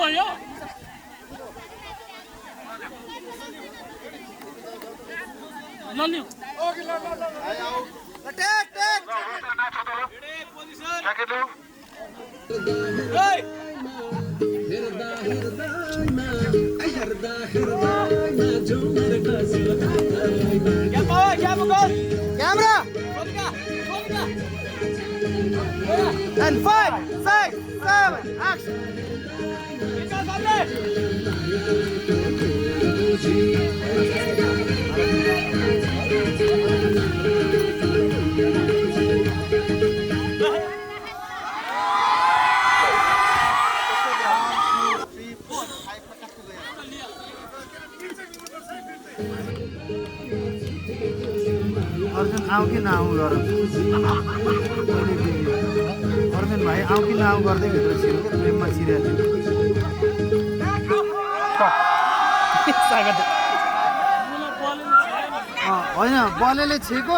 भयो Camera! And 5, 6, 7, action! Arjun आऊ कि नआऊ गर अर्जुन भाइ आऊ कि नआऊ गर्दै भित्र छिरो क्या प्रेममा छिरिहाल्यो होइन बलले छेको